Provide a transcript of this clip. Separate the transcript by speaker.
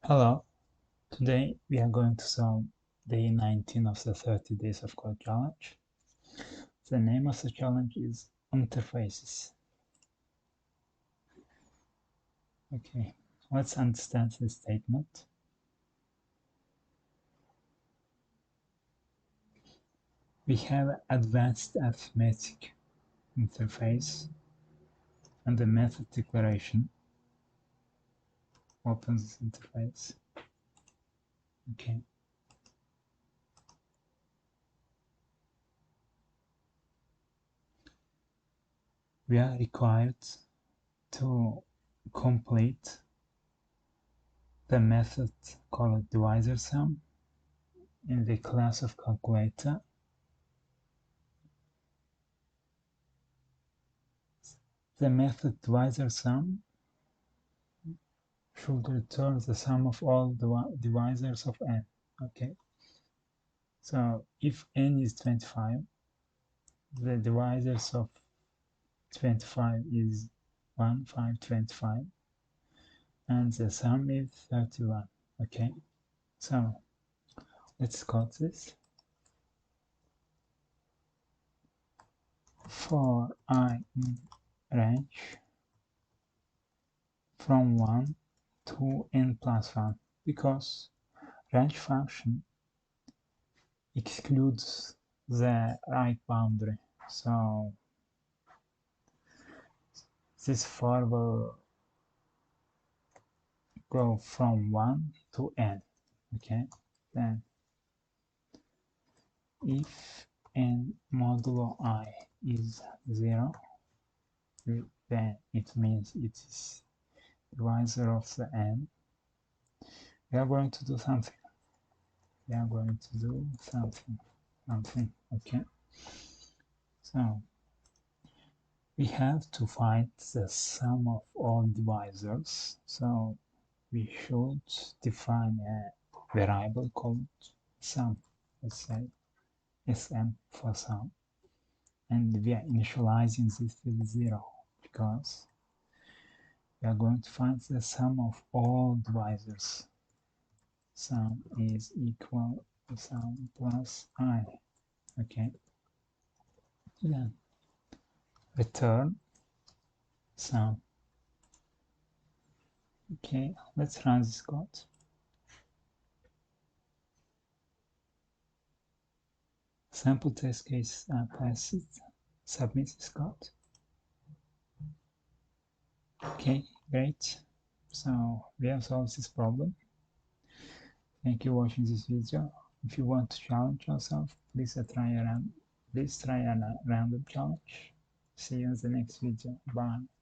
Speaker 1: Hello, today we are going to solve day 19 of the 30 days of code challenge. The name of the challenge is interfaces. Okay, let's understand this statement. We have advanced arithmetic interface and the method declaration opens this interface. Okay. We are required to complete the method called divisor sum in the class of calculator. The method divisor sum should return the sum of all the divisors of n. Okay, so if n is 25, the divisors of 25 is 1, 5, 25, and the sum is 31. Okay, so let's code this. For I in range from 1 to n plus 1, because range function excludes the right boundary, so this for will go from 1 to n. Okay, then if n modulo I is 0, then it means it is divisor of the n. We are going to do something. Okay, so we have to find the sum of all divisors, so we should define a variable called sum. Let's say sm for sum, and we are initializing this with 0 because we are going to find the sum of all divisors. Sum is equal to sum plus I. Okay, then return sum. Okay, let's run this code. Sample test case passed. Submit this code. Okay, great. So we have solved this problem. Thank you for watching this video. If you want to challenge yourself, please try a random challenge. See you in the next video. Bye.